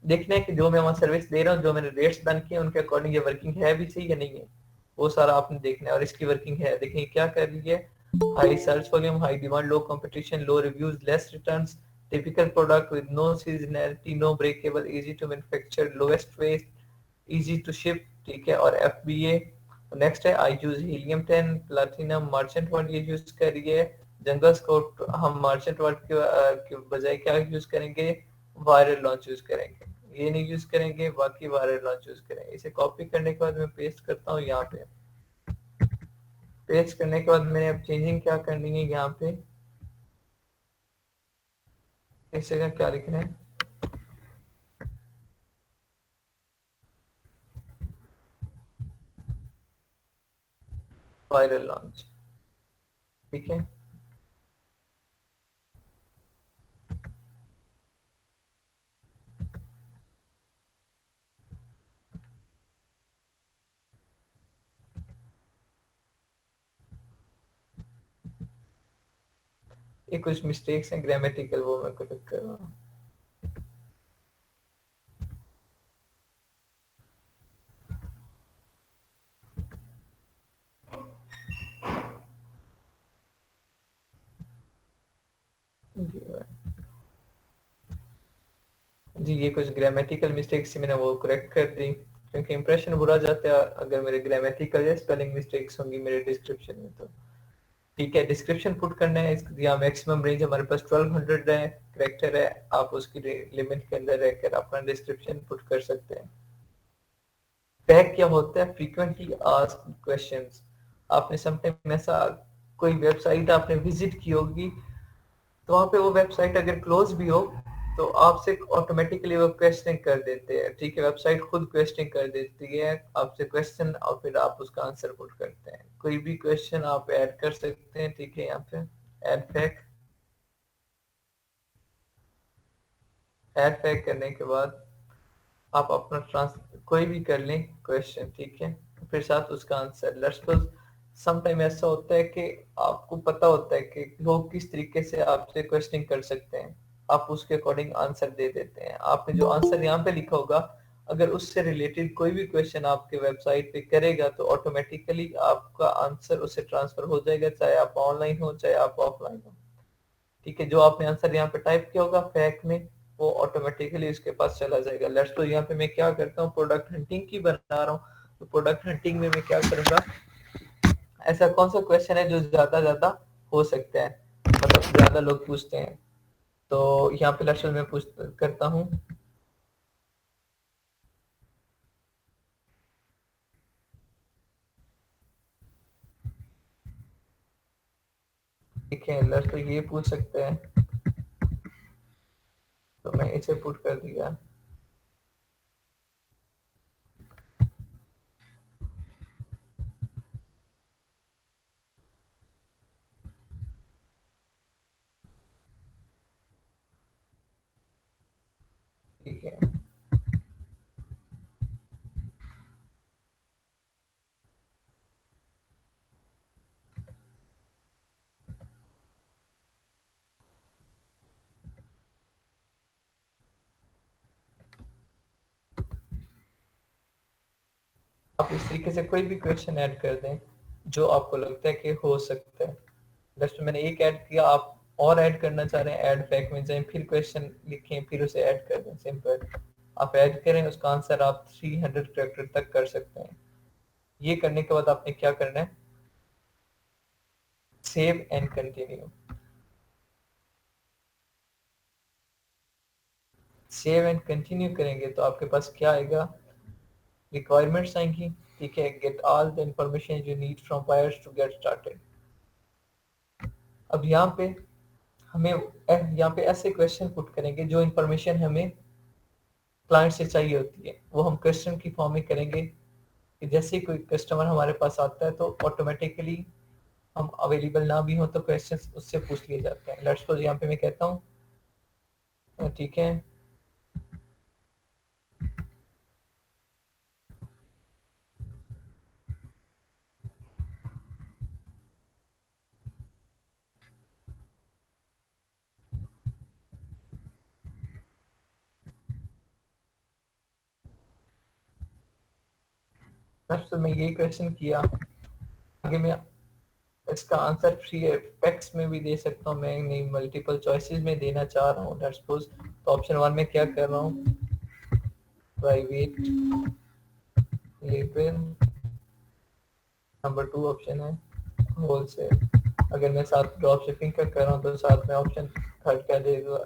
देखना है कि जो मैं वहां सर्विस दे रहा हूँ, जो मैंने रेट्स डन किए उनके अकॉर्डिंग ये वर्किंग है भी सही या नहीं है, वो सारा आपने देखना है। और इसकी वर्किंग है, देखिए क्या कर रही है, high search volume, high demand, low competition, low reviews, less returns, typical product with no seasonality, no breakable, easy to manufacture, lowest waste, easy to ship, ठीक है, और FBA। नेक्स्ट है I use helium 10 platinum merchant word, ये use कर रही है। Jungle scout हम merchant word के बजाय क्या यूज करेंगे, वायरल लॉन्च यूज करेंगे, ये नहीं यूज करेंगे, बाकी वायरल लॉन्च यूज करेंगे। इसे कॉपी करने के बाद मैं पेस्ट करता हूँ यहाँ पे। पेस्ट करने के बाद मैंने अब चेंजिंग क्या करनी है, यहाँ पे इस जगह क्या लिखना है, वायरल लॉन्च, ठीक है। ये कुछ मिस्टेक्स हैं ग्रामेटिकल, वो मैं करेक्ट कर रहा हूँ। जी ये कुछ ग्रामेटिकल मिस्टेक्स मैंने वो करेक्ट कर दी, क्योंकि इंप्रेशन बुरा जाता है अगर मेरे ग्रामेटिकल या स्पेलिंग मिस्टेक्स होंगी मेरे डिस्क्रिप्शन में। तो ठीक है, डिस्क्रिप्शन पुट करना है या मैक्सिमम रेंज हमारे पास 1200 है करेक्टर है, आप उसकी लिमिट के अंदर रहकर अपना डिस्क्रिप्शन पुट कर सकते हैं। टैग क्या होता है? Frequently asked questions. आपने समटाइम ऐसा कोई वेबसाइट आपने विजिट की होगी, तो वहां पे वो वेबसाइट अगर क्लोज भी हो तो आपसे ऑटोमेटिकली वो क्वेश्चन कर देते हैं। ठीक है, वेबसाइट खुद क्वेश्चन कर देती है आपसे क्वेश्चन और फिर आप उसका आंसर पुट करते हैं। कोई भी क्वेश्चन आप ऐड कर सकते हैं। ठीक है, यहाँ पे ऐड फैक्ट, ऐड फैक्ट करने के बाद आप अपना ट्रांस कोई भी कर लें क्वेश्चन। ठीक है, फिर साथ उसका answer. Let's suppose some time ऐसा होता है कि आपको पता होता है कि लोग किस तरीके से आपसे क्वेश्चन कर सकते हैं, आप उसके अकॉर्डिंग आंसर दे देते हैं। आपने जो आंसर यहाँ पे लिखा होगा, अगर उससे रिलेटेड कोई भी क्वेश्चन आपके वेबसाइट पे करेगा तो ऑटोमेटिकली आपका आंसर उससे ट्रांसफर हो जाएगा, चाहे आप ऑनलाइन हो चाहे आप ऑफलाइन हो। ठीक है, जो आपने आंसर यहाँ पे टाइप किया होगा फैक्ट में, वो ऑटोमेटिकली उसके पास चला जाएगा। लेट्स तो यहाँ पे मैं क्या करता हूँ, प्रोडक्ट हंटिंग की बना रहा हूँ, तो प्रोडक्ट हंटिंग में मैं क्या करूंगा, ऐसा कौन सा क्वेश्चन है जो ज्यादा हो सकता है, मतलब ज्यादा लोग पूछते हैं। तो यहाँ पे लेट्स मैं पूछ करता हूँ, ठीक है लेट्स तो ये पूछ सकते हैं, तो मैं इसे पुट कर दिया। ठीक है, आप इस तरीके से कोई भी क्वेश्चन ऐड कर दें जो आपको लगता है कि हो सकता है। जस्ट मैंने एक ऐड किया, आप और ऐड करना चाह रहे हैं, ऐड फैक्ट में जाएं, फिर क्वेश्चन लिखें, फिर उसे ऐड कर दें। सिंपल, आप ऐड करें, उसका आंसर आप 300 कैरेक्टर तक कर सकते हैं। ये करने के बाद आपने क्या करना है, save and continue. Save and continue करेंगे तो आपके पास क्या आएगा, रिक्वायरमेंट्स आएंगी। ठीक है, get all the information you need from buyers to get started. अब यहाँ पे हमें यहाँ पे ऐसे क्वेश्चन पुट करेंगे जो इंफॉर्मेशन हमें क्लाइंट से चाहिए होती है, वो हम क्वेश्चन की फॉर्म में करेंगे कि जैसे कोई कस्टमर हमारे पास आता है तो ऑटोमेटिकली हम अवेलेबल ना भी हो तो क्वेश्चन उससे पूछ लिए जाते हैं। लेट्स सपोज यहाँ पे मैं कहता हूँ, ठीक है, लेट्स मैं ये क्वेश्चन किया, आगे मैं इसका आंसर फ्री टेक्स्ट में भी दे सकता हूँ, मैं नहीं मल्टीपल चॉइसेस में देना चाह रहा हूँ। लेट्स सपोज तो ऑप्शन वन में क्या कर रहा हूँ, private label. Number two option है होलसेल। अगर मैं साथ ड्रॉप शिपिंग का कर रहा हूँ तो साथ में ऑप्शन थर्ड क्या देगा,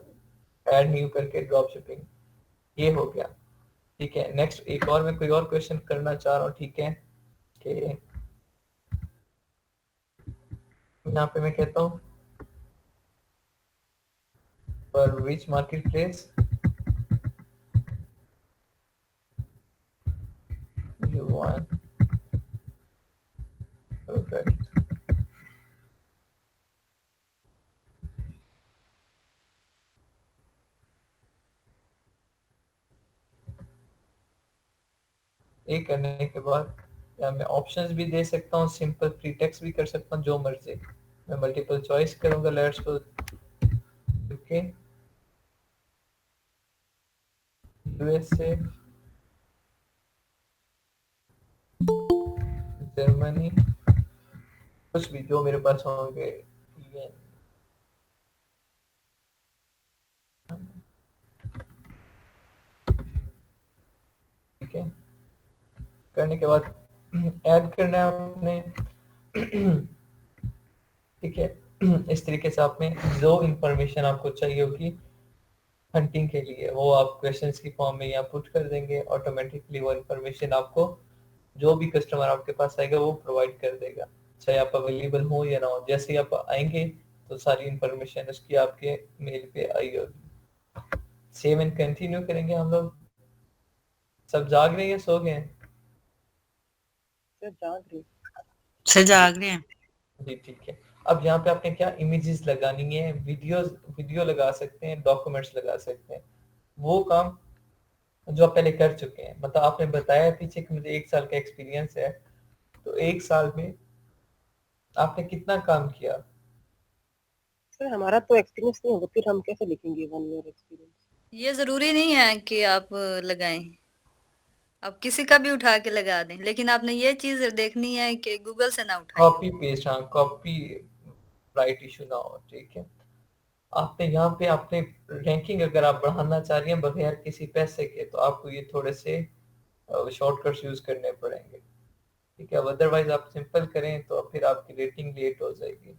ऐड न्यू करके ड्रॉप शिपिंग। ये हो गया। ठीक है, नेक्स्ट एक और मैं कोई और क्वेश्चन करना चाह रहा हूँ। ठीक है, कि यहाँ पे मैं कहता हूँ पर which market place you want product. ये करने के बाद या मैं ऑप्शंस भी दे सकता हूँ, सिंपल प्री टेक्स्ट भी कर सकता हूँ, जो मर्जी। मैं मल्टीपल चॉइस करूंगा, let's suppose UK, USA, Germany, कुछ भी जो मेरे पास होंगे, करने के बाद ऐड करना है आपने। ठीक है, इस तरीके से आपने जो इंफॉर्मेशन आपको चाहिए होगी हंटिंग के लिए वो आप क्वेश्चंस की फॉर्म में यहाँ पुट कर देंगे, ऑटोमेटिकली वो इंफॉर्मेशन आपको जो भी कस्टमर आपके पास आएगा वो प्रोवाइड कर देगा, चाहे आप अवेलेबल हो या ना हो। जैसे ही आप आएंगे तो सारी इंफॉर्मेशन उसकी आपके मेल पे आई होगी। सेव एंड कंटिन्यू करेंगे हम लोग। सब जाग रहे हैं या सो गए हैं? सर जाग रही। सर जी जाग रहे हैं। जी ठीक है। अब यहाँ पे आपने क्या इमेजेस लगानी है, वीडियो लगा सकते हैं, डॉक्यूमेंट्स लगा सकते हैं, वो काम जो आप पहले कर चुके हैं। मतलब आपने बताया पीछे कि मुझे 1 साल का एक्सपीरियंस है, तो 1 साल में आपने कितना काम किया? सर हमारा तो एक्सपीरियंस नहीं होगा, फिर हम कैसे लिखेंगे 1 ईयर एक्सपीरियंस? ये जरूरी नहीं है कि आप लगाएं, आप किसी का भी उठा के लगा दें, लेकिन आपने ये चीज देखनी है कि गूगल से ना उठाएं। कॉपी पेस्ट, हाँ कॉपी राइट इशू ना हो। ठीक है, आपने यहाँ पे आपने रैंकिंग अगर आप बढ़ाना चाह रही हैं बगैर किसी पैसे के, तो आपको ये थोड़े से शॉर्टकट्स यूज करने पड़ेंगे। ठीक है, अदरवाइज आप सिंपल करें तो फिर आपकी रेटिंग लेट हो जाएगी।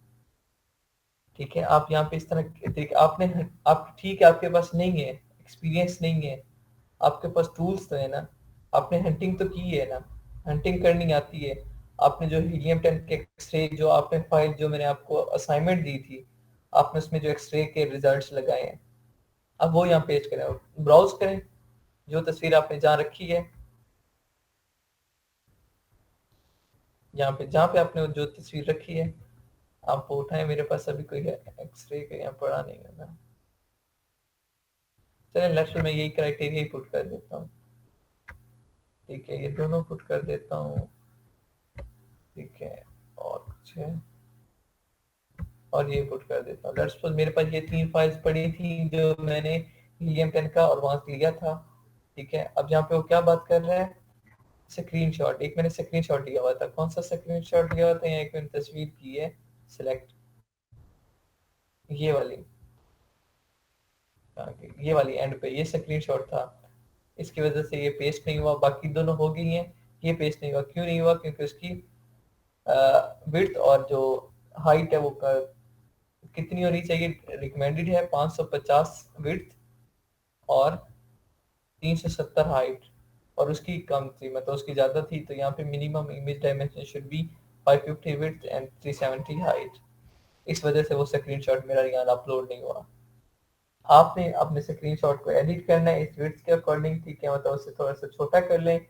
ठीक है, आप यहाँ पे इस तरह तरीके आपने आप ठीक है, आपके पास नहीं है एक्सपीरियंस, नहीं है आपके पास टूल्स तो है ना, आपने हंटिंग तो की है ना, हंटिंग करनी आती है। आपने जो हीलियम 10 के एक्सरे जो आपने फाइल जो मैंने आपको असाइनमेंट दी थी, आपने उसमें जो एक्सरे के रिजल्ट्स लगाए हैं, अब वो यहाँ पेस्ट करें, ब्राउज करें जो तस्वीर आपने जहाँ रखी है, यहाँ पे जहाँ पे आपने जो तस्वीर रखी है आप वो उठाएं। मेरे पास अभी कोई एक्सरे का यहाँ पड़ा नहीं है ना, चलिए लेट्स मैं यही क्राइटेरिया ही पुट कर देता हूँ। ठीक है, ये दोनों पुट कर देता हूँ। ठीक है, और कुछ है, और ये पुट कर देता हूँ। लेट्स सपोज मेरे पास ये 3 फाइल्स पड़ी थी जो मैंने हीलियम 10 का और वहां से लिया था। ठीक है, अब यहाँ पे वो क्या बात कर रहा है, स्क्रीनशॉट। एक मैंने स्क्रीनशॉट लिया हुआ था, कौन सा स्क्रीनशॉट लिया हुआ था, यहाँ एक मैंने तस्वीर की है सिलेक्ट, ये वाली, ये वाली एंड पे ये स्क्रीनशॉट था। इसकी वजह से ये पेस्ट नहीं हुआ, बाकी दोनों हो गई हैं, ये पेस्ट नहीं हुआ। क्यों नहीं हुआ? क्योंकि उसकी विड्थ और जो हाइट है वो कितनी होनी चाहिए, रिकमेंडेड है 550 विड्थ और 370 हाइट, और उसकी कम थी, मतलब उसकी ज्यादा थी, तो यहाँ पे minimum image dimension should be 550 width and 370 height. इस वजह से वो स्क्रीनशॉट मेरा यहाँ अपलोड नहीं हुआ। आपने अपने स्क्रीनशॉट को एडिट करना है इस विड्थ के अकॉर्डिंग। ठीक है, मतलब उससे थोड़ा सा छोटा कर लें।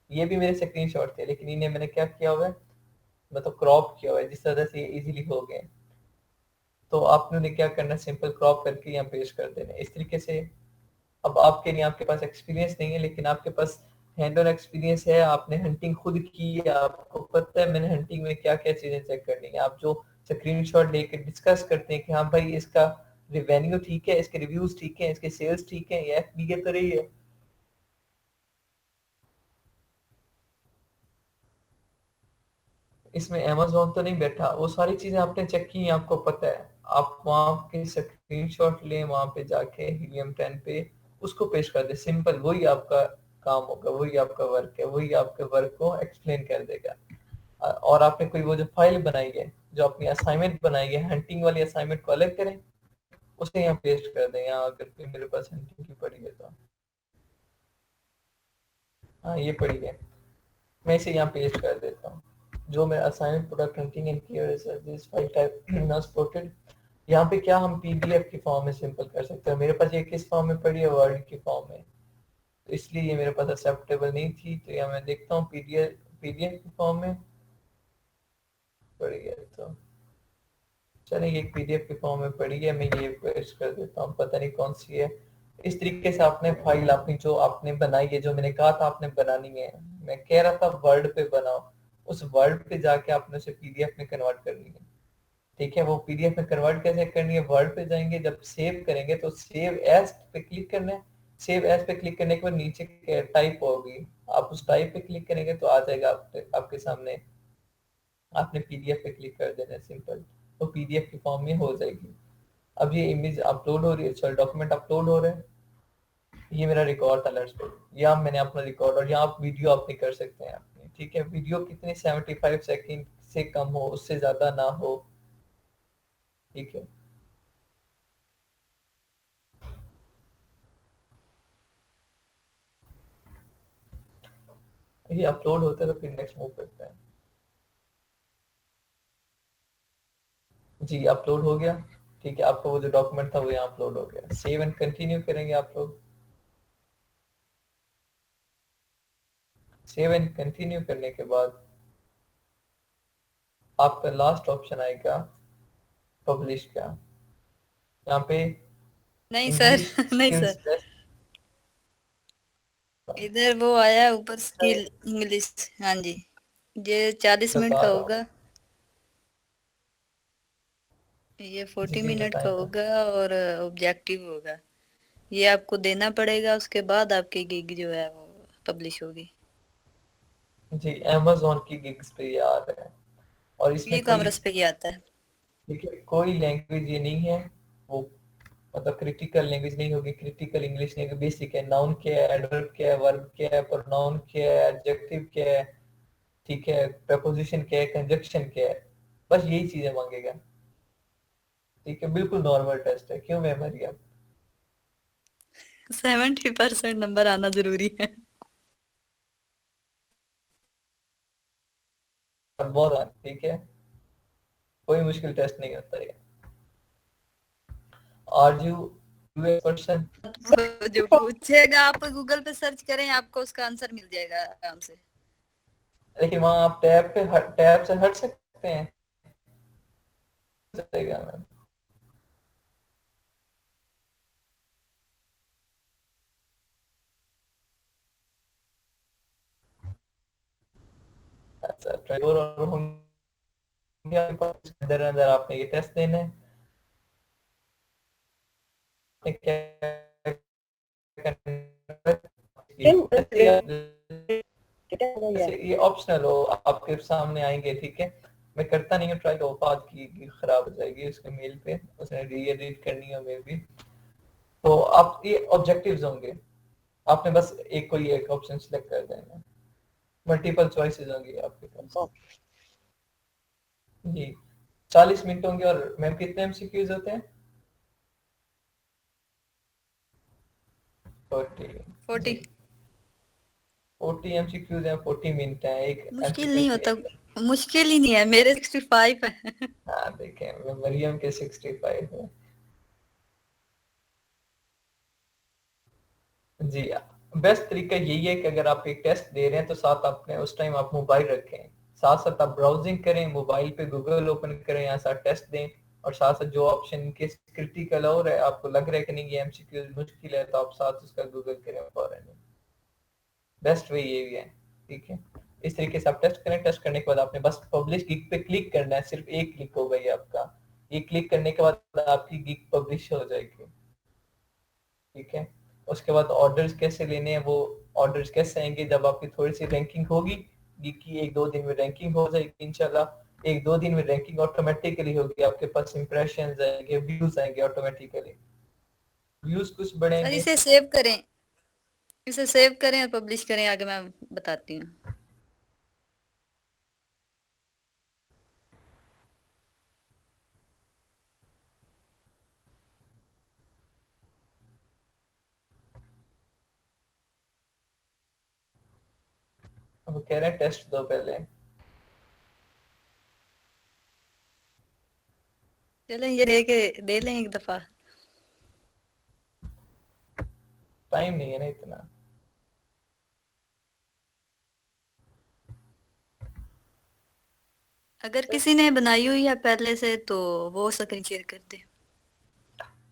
ये भी मेरे स्क्रीनशॉट थे, लेकिन इन्हें मैंने क्या किया हुआ है, मतलब क्रॉप किया हुआ है, जिस तरह से ये इजीली हो गए। तो आपने क्या करना है, सिंपल क्रॉप करके यहाँ पेस्ट कर देना इस तरीके से। अब आपके लिए आपके पास एक्सपीरियंस नहीं है, लेकिन आपके पास हैंड ऑन एक्सपीरियंस है, आपने हंटिंग खुद की है, आपको पता है मैंने हंटिंग में क्या क्या चीजें चेक करनी है। आप जो स्क्रीनशॉट लेके डिस्कस करते हैं कि हाँ भाई इसका रिवेन्यू ठीक है, इसके रिव्यूज ठीक है, इसके सेल्स ठीक है, ये एफबीए तो रही है। इसमें अमेजोन तो नहीं बैठा, वो सारी चीजें आपने चेक की, आपको पता है। आप वहां के स्क्रीनशॉट लें, वहां पे जाके हीलियम 10 पे उसको पेश कर दे, सिंपल वही आपका काम होगा, वही आपका वर्क है, वही आपके वर्क को एक्सप्लेन कर देगा। और आपने कोई वो जो फाइल बनाई है, जो अपनी असाइनमेंट बनाई है, हंटिंग वाली असाइनमेंट को अलग करें, उसे यहाँ पेस्ट कर दें। यहाँ अगर कोई मेरे पास हंटिंग की पड़ी है तो हाँ ये पड़ी है, मैं इसे यहाँ पेस्ट कर देता हूँ। जो मैं assignment product hunting and this file type not supported. यहाँ पे क्या हम पीडीएफ की फॉर्म में सिंपल कर सकते हैं। मेरे पास ये किस फॉर्म में पड़ी है, वर्ड की फॉर्म में, तो इसलिए ये मेरे पास एक्सेप्टेबल नहीं थी। तो यहाँ मैं देखता हूँ पीडीएफ की फॉर्म में पड़ी है, तो चलिए एक पीडीएफ की फॉर्म में पड़ी है, मैं ये पेस्ट कर देता हूँ, पता नहीं कौन सी है। इस तरीके से आपने फाइल अपनी जो आपने बनाई है, जो मैंने कहा था आपने बनानी है, मैं कह रहा था वर्ड पे बनाओ, उस वर्ड पे जाके आपने उसे पीडीएफ में कन्वर्ट करनी है। ठीक है, वो पीडीएफ में कन्वर्ट कैसे करनी है, वर्ड पे जाएंगे, जब सेव करेंगे तो सेव एज पे क्लिक करना है। सेव एज पे क्लिक करने के बाद नीचे टाइप होगी, आप उस टाइप पे क्लिक करेंगे तो आ जाएगा आपके सामने। आपने पीडीएफ पे क्लिक कर देना है, सिंपल, वो पीडीएफ की फॉर्म में हो जाएगी। अब ये इमेज अपलोड हो रही है, सॉरी डॉक्यूमेंट अपलोड हो रहा है। ये मेरा रिकॉर्ड था लेट्स से, यहाँ मैंने अपना रिकॉर्ड, और यहाँ आप वीडियो अपनी कर सकते हैं अपनी। ठीक है, वीडियो कितनी 75 सेकंड से कम हो, उससे ज्यादा ना हो, ठीक है। ये अपलोड होता है तो फिर नेक्स्ट मूव करते हैं। जी अपलोड हो गया, ठीक है, आपका वो जो डॉक्यूमेंट था वो यहाँ अपलोड हो गया। सेव एंड कंटिन्यू करेंगे आप लोग। सेव एंड कंटिन्यू करने के बाद आपका लास्ट ऑप्शन आएगा पब्लिश का। यहाँ पे नहीं सर इंग्लिश नहीं स्किल्स सर, टेस्ट, इधर वो आया ऊपर स्किल इंग्लिश। हाँ जी, ये 40 मिनट बता का रहा हूँ। होगा, ये जी 40 जी मिनट का बताएं। होगा और ऑब्जेक्टिव होगा। ये आपको देना पड़ेगा, उसके बाद आपकी गिग जो है वो पब्लिश होगी। जी अमेजोन की गिग्स पे ये आ रहा है, और ई इसमें कोई, कॉमर्स पे ही आता है। ठीक है, कोई लैंग्वेज ये नहीं है वो, मतलब क्रिटिकल लैंग्वेज नहीं होगी, क्रिटिकल इंग्लिश नहीं होगी, बेसिक है। नाउन क्या है, एडवर्ब क्या है, वर्ब क्या है, प्रोनाउन क्या है, एडजेक्टिव क्या है, ठीक है, प्रपोजिशन क्या है, कंजक्शन क्या है, बस यही चीजें मांगेगा, ठीक है। बिल्कुल नॉर्मल टेस्ट है। क्यों मैम मरियम? 70% नंबर आना जरूरी है। बहुत ठीक है, कोई मुश्किल टेस्ट नहीं होता है। Are you US person? वो जो पूछेगा आप गूगल पे सर्च करें, आपको उसका आंसर मिल जाएगा आराम से। लेकिन वहाँ आप टैब से हट सकते हैं, चलेगा मैम। अच्छा ट्राइवर और होंगे आपके पास, अंदर अंदर आपने ये टेस्ट देना है। क्या ये ऑप्शनल हो, आपके सामने आएंगे, ठीक है। मैं करता नहीं हूँ ट्राई, तो औकात की खराब हो जाएगी उसके मेल पे, उसने ये रीड करनी है मे भी। तो आप ये ऑब्जेक्टिव्स होंगे, आपने बस एक कोई एक ऑप्शन सिलेक्ट कर देना, मल्टीपल चॉइसेस होंगी आपके पास। जी 40 मिनट होंगे। और मैम कितने एमसीक्यूज होते हैं? 40। 40। जी 40 एमसीक्यूज हैं, 40 मिनट है एक मुश्किल एमसीक्यू नहीं के होता, लिए। मुश्किल ही नहीं है, मेरे 65 है। हाँ देखें, मरियम के 65 है। जी बेस्ट तरीका यही है कि अगर आप एक टेस्ट दे रहे हैं तो साथ आपने उस टाइम आप मोबाइल रखें, साथ साथ आप ब्राउजिंग करें, मोबाइल पे गूगल ओपन करें, यहाँ साथ टेस्ट दें, और साथ साथ जो ऑप्शन के क्रिटिकल हो रहा है, आपको लग रहा है कि नहीं ये एमसीक्यू मुश्किल है, तो आप साथ उसका गूगल करें फौरन। बेस्ट वे ये भी है, ठीक है। इस तरीके से आप टेस्ट करें। टेस्ट करने के बाद आपने बस पब्लिश गिग पे क्लिक करना है, सिर्फ एक क्लिक होगा ये आपका। ये क्लिक करने के बाद आपकी गिग पब्लिश हो जाएगी, ठीक है। उसके बाद ऑर्डर्स कैसे लेने हैं, वो ऑर्डर्स कैसे आएंगे, जब आपकी थोड़ी सी रैंकिंग होगी गिग की, एक दो दिन में रैंकिंग हो जाएगी इंशाल्लाह। एक दो दिन में रैंकिंग ऑटोमेटिकली होगी, आपके पास इंप्रेशंस आएंगे, व्यूज आएंगे ऑटोमेटिकली, व्यूज कुछ सर बढ़ेंगे। इसे सेव करें, इसे सेव करें और पब्लिश करें, आगे मैं बताती हूँ। अब कह रहे हैं टेस्ट दो पहले। चलें ये लेके दे लें एक दफा। टाइम नहीं है ना इतना। अगर किसी ने बनाई हुई है पहले से तो वो स्क्रीन शेयर कर दे।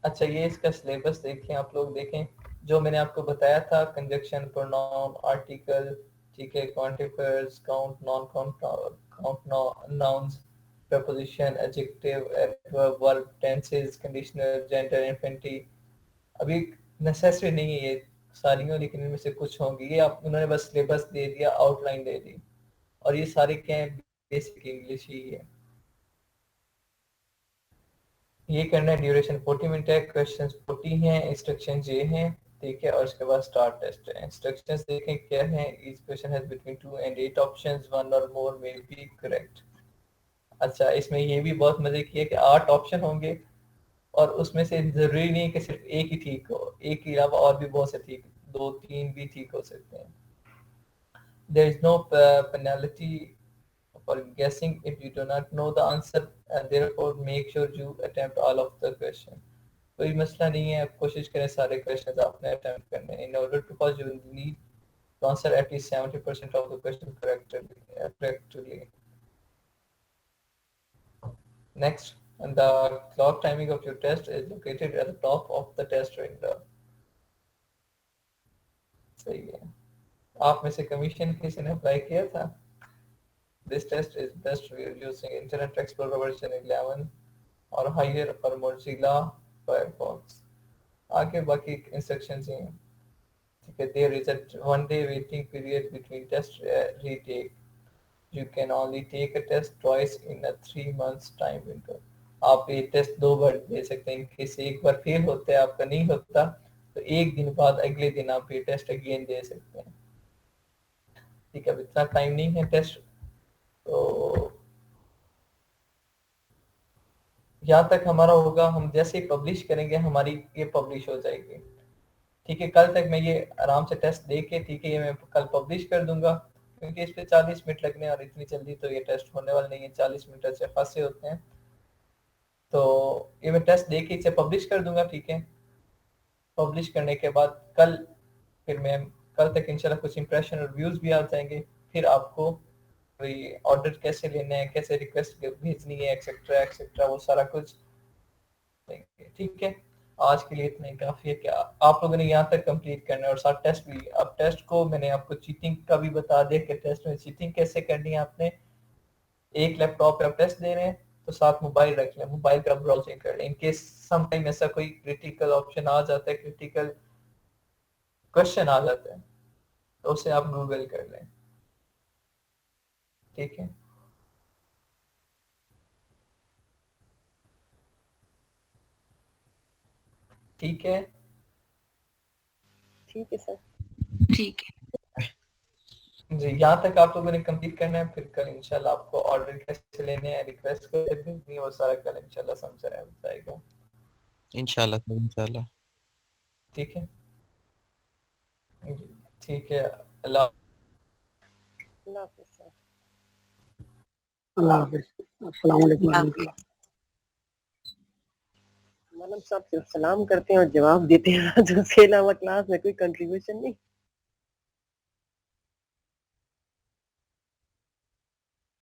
अच्छा ये इसका सिलेबस देखें, आप लोग देखें जो मैंने आपको बताया था, कंजक्शन, प्रोनाउन, आर्टिकल, ठीक है, quantifiers, count, non count, count nouns, preposition, adjective, adverb, verb, tenses, conditional, gender, infinity. अभी नेसेसरी नहीं है ये सारी, लेकिन इनमें से कुछ होंगी। ये आप उन्होंने बस सिलेबस दे दिया, आउटलाइन दे दी, और ये सारे क्या है, बेसिक इंग्लिश ही है। ये करना है। ड्यूरेशन 40 मिनट है, क्वेश्चंस 40 हैं, इंस्ट्रक्शंस ये हैं। ठीक है, और उसके बाद स्टार्ट टेस्ट है। इंस्ट्रक्शंस देखें क्या है। Each question has between 2 and 8 options, 1 or more may be correct। अच्छा, इसमें ये भी बहुत मजे की है कि 8 ऑप्शन होंगे और उसमें से जरूरी नहीं है कि सिर्फ एक ही ठीक हो, एक के अलावा और भी बहुत से ठीक, 2-3 भी ठीक हो सकते हैं। There is no penalty for guessing if you do not know the answer, and therefore make sure you attempt all of the question। कोई मसला नहीं है, आप कोशिश करें सारे क्वेश्चन आपने अटेम्प्ट करने। In order to pass you need to answer at least 70% of the question correctly। Next, and the clock timing of your test is located at the top of the test window। सही है। आप में से commission किसी ने apply किया था? This test is best viewed using Internet Explorer version 11 or higher or Mozilla Firefox। आगे बाकी इंस्ट्रक्शंस हैं। ठीक है, there is a 1-day waiting period between test retake। You can only take a test twice in a 3 months time window। आप ये test 2 बार दे सकते हैं। किसी एक बार फेल होता है, आपका नहीं होता, तो 1 दिन बाद अगले दिन आप ये टेस्ट अगेन दे सकते हैं। ठीक है, अब इतना टाइम नहीं है टेस्ट, तो यहाँ तक हमारा होगा। हम जैसे ही पब्लिश करेंगे हमारी ये पब्लिश हो जाएगी। ठीक है, कल तक मैं ये आराम से टेस्ट दे के, ठीक है, ये मैं कल पब्लिश कर दूंगा, क्योंकि इस पे 40 मिनट लगने और इतनी जल्दी तो ये टेस्ट होने वाला नहीं है। 40 मिनट अच्छे खासे होते हैं, तो ये मैं टेस्ट दे के इसे पब्लिश कर दूंगा। ठीक है, पब्लिश करने के बाद कल फिर मैं कल तक इंशाल्लाह कुछ इंप्रेशन और व्यूज भी आ जाएंगे। फिर आपको ऑर्डर कैसे लेना है, कैसे रिक्वेस्ट भेजनी है, एक्सेट्रा एक्सेट्रा, वो सारा कुछ देंगे। ठीक है, आज के लिए इतना ही काफी है कि आप लोगों ने यहाँ तक कंप्लीट करना है और साथ टेस्ट भी। अब टेस्ट को मैंने आपको चीटिंग का भी बता दिया कि टेस्ट में चीटिंग कैसे करनी है। आपने एक लैपटॉप पे आप टेस्ट दे रहे हैं तो साथ मोबाइल रख लें, मोबाइल पे आप ब्राउजिंग कर लें। इनकेस सम टाइम ऐसा कोई क्रिटिकल ऑप्शन आ जाता है, क्रिटिकल क्वेश्चन आ जाता है, तो उसे आप गूगल कर लें। ठीक है, ठीक है, ठीक है सर। ठीक है जी। यहाँ तक आप लोगों ने कंप्लीट करना है, फिर कल इंशाल्लाह आपको ऑर्डर कैसे लेने हैं, रिक्वेस्ट कैसे भेजनी है, वो सारा कल इंशाल्लाह समझाया जाएगा। इंशाल्लाह सर, इंशाल्लाह। ठीक है जी, ठीक है। अल्लाह अल्लाह हाफिज़ सर। अल्लाह हाफिज़। अस्सलाम वालेकुम रहमतुल्लाह। मालूम साहब सिर्फ सलाम करते हैं और जवाब देते हैं, उसके अलावा क्लास में कोई कंट्रीब्यूशन नहीं।